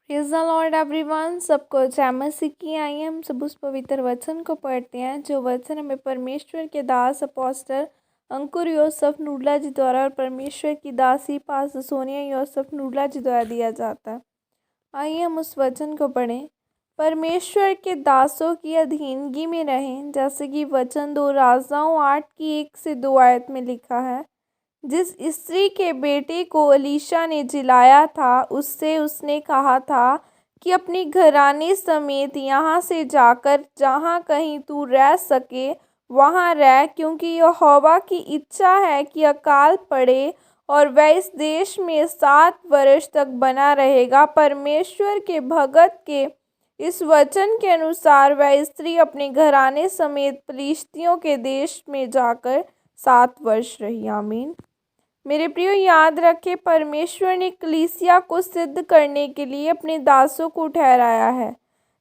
Praise the Lord everyone. सबको जय मसीह की। आइए हम सब उस पवित्र वचन को पढ़ते हैं जो वचन हमें परमेश्वर के दास अपोस्टल अंकुर योसेफ नूडला जी द्वारा और परमेश्वर की दासी पास सोनिया योसेफ नूडला जी द्वारा दिया जाता है। आइए हम उस वचन को पढ़ें। परमेश्वर के दासों की अधीनगी में रहें, जैसे कि वचन 2 राजाओं 8 की 1 से 2 आयत में लिखा है। जिस स्त्री के बेटे को अलीशा ने जिलाया था, उससे उसने कहा था कि अपनी घराने समेत यहाँ से जाकर जहाँ कहीं तू रह सके वहाँ रह, क्योंकि यहोवा की इच्छा है कि अकाल पड़े और वह इस देश में 7 वर्ष तक बना रहेगा। परमेश्वर के भगत के इस वचन के अनुसार वह स्त्री अपने घराने समेत फिलिस्तियों के देश में जाकर 7 वर्ष रही। आमीन। मेरे प्रियो, याद रखें, परमेश्वर ने कलीसिया को सिद्ध करने के लिए अपने दासों को ठहराया है।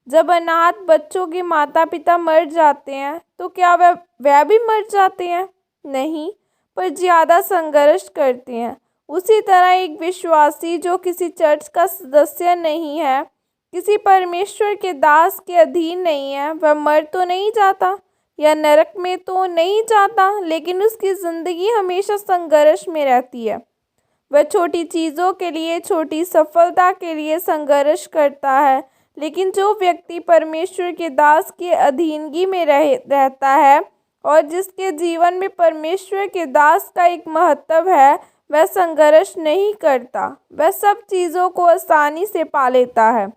जब अनाथ बच्चों के माता पिता मर जाते हैं तो क्या वह भी मर जाते हैं? नहीं, पर ज़्यादा संघर्ष करते हैं। उसी तरह एक विश्वासी जो किसी चर्च का सदस्य नहीं है, किसी परमेश्वर के दास के अधीन नहीं है, वह मर तो नहीं जाता या नरक में तो नहीं जाता, लेकिन उसकी ज़िंदगी हमेशा संघर्ष में रहती है। वह छोटी चीज़ों के लिए, छोटी सफलता के लिए संघर्ष करता है। लेकिन जो व्यक्ति परमेश्वर के दास की अधीनगी में रहता है और जिसके जीवन में परमेश्वर के दास का एक महत्व है, वह संघर्ष नहीं करता। वह सब चीज़ों को आसानी से पा लेता है।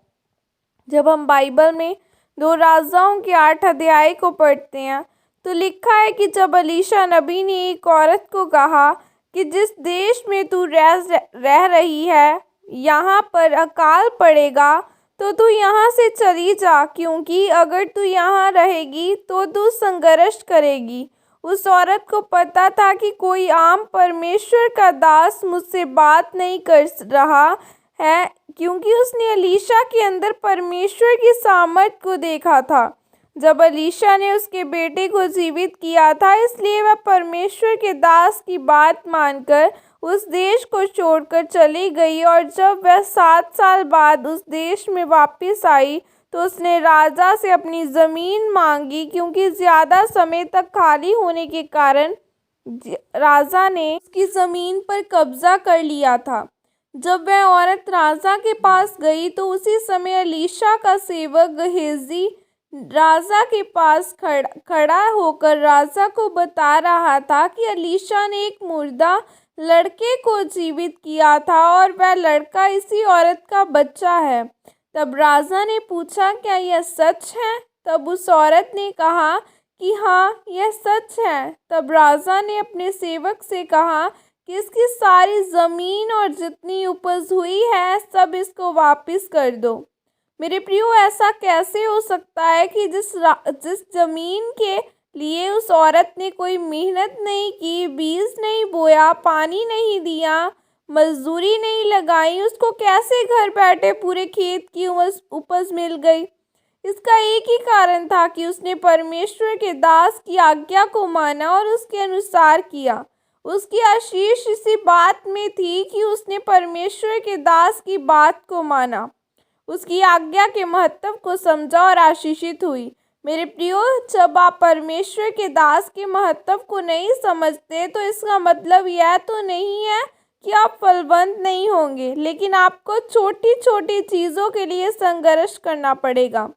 जब हम बाइबल में 2 राजाओं के 8 अध्याय को पढ़ते हैं तो लिखा है कि जब अलीशा नबी ने एक औरत को कहा कि जिस देश में तू रह रही है यहाँ पर अकाल पड़ेगा, तो तू यहाँ से चली जा, क्योंकि अगर तू यहाँ रहेगी तो तू संघर्ष करेगी। उस औरत को पता था कि कोई आम परमेश्वर का दास मुझसे बात नहीं कर रहा है, क्योंकि उसने अलीशा के अंदर परमेश्वर की सामर्थ को देखा था। जब अलीशा ने उसके बेटे को जीवित किया था, इसलिए वह परमेश्वर के दास की बात मानकर उस देश को छोड़कर चली गई। और जब वह 7 साल बाद उस देश में वापस आई तो उसने राजा से अपनी ज़मीन मांगी, क्योंकि ज़्यादा समय तक खाली होने के कारण राजा ने उसकी ज़मीन पर कब्जा कर लिया था। जब वह औरत राजा के पास गई तो उसी समय अलीशा का सेवक गेहजी राजा के पास खड़ा होकर राजा को बता रहा था कि अलीशा ने एक मुर्दा लड़के को जीवित किया था और वह लड़का इसी औरत का बच्चा है। तब राजा ने पूछा, क्या यह सच है? तब उस औरत ने कहा कि हाँ, यह सच है। तब राजा ने अपने सेवक से कहा कि इसकी सारी ज़मीन और जितनी उपज हुई है सब इसको वापस कर दो। मेरे प्रियो, ऐसा कैसे हो सकता है कि जिस ज़मीन के लिए उस औरत ने कोई मेहनत नहीं की, बीज नहीं बोया, पानी नहीं दिया, मजदूरी नहीं लगाई, उसको कैसे घर बैठे पूरे खेत की उपज मिल गई? इसका एक ही कारण था कि उसने परमेश्वर के दास की आज्ञा को माना और उसके अनुसार किया। उसकी आशीष इसी बात में थी कि उसने परमेश्वर के दास की बात को माना, उसकी आज्ञा के महत्व को समझा और आशीषित हुई। मेरे प्रियो, जब आप परमेश्वर के दास के महत्व को नहीं समझते तो इसका मतलब यह तो नहीं है कि आप फलवंत नहीं होंगे, लेकिन आपको छोटी छोटी चीज़ों के लिए संघर्ष करना पड़ेगा।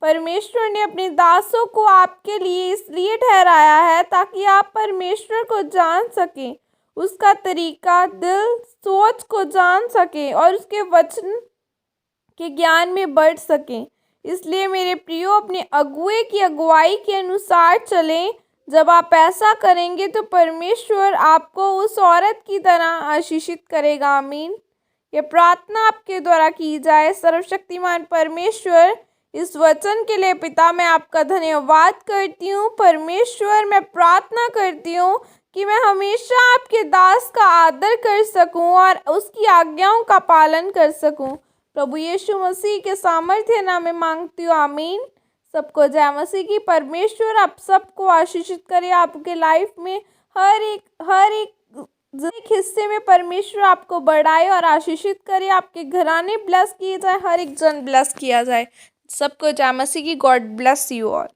परमेश्वर ने अपने दासों को आपके लिए इसलिए ठहराया है ताकि आप परमेश्वर को जान सकें, उसका तरीका, दिल, सोच को जान सकें और उसके वचन के ज्ञान में बढ़ सकें। इसलिए मेरे प्रियो, अपने अगुए की अगुवाई के अनुसार चलें। जब आप ऐसा करेंगे तो परमेश्वर आपको उस औरत की तरह आशीषित करेगा। आमीन। ये प्रार्थना आपके द्वारा की जाए। सर्वशक्तिमान परमेश्वर, इस वचन के लिए पिता, मैं आपका धन्यवाद करती हूँ। परमेश्वर, मैं प्रार्थना करती हूँ कि मैं हमेशा आपके दास का आदर कर सकूँ और उसकी आज्ञाओं का पालन कर सकूँ। प्रभु यीशु मसीह के सामर्थ्य नाम में मांगती हूँ। आमीन। सबको जय मसीह की। परमेश्वर आप सबको आशीषित करे। आपके लाइफ में हर एक एक हिस्से में परमेश्वर आपको बढ़ाए और आशीषित करे, आपके घराने ब्लेस किए जाए, हर एक जन ब्लेस किया जाए। सबको जय मसीह की। God bless you all.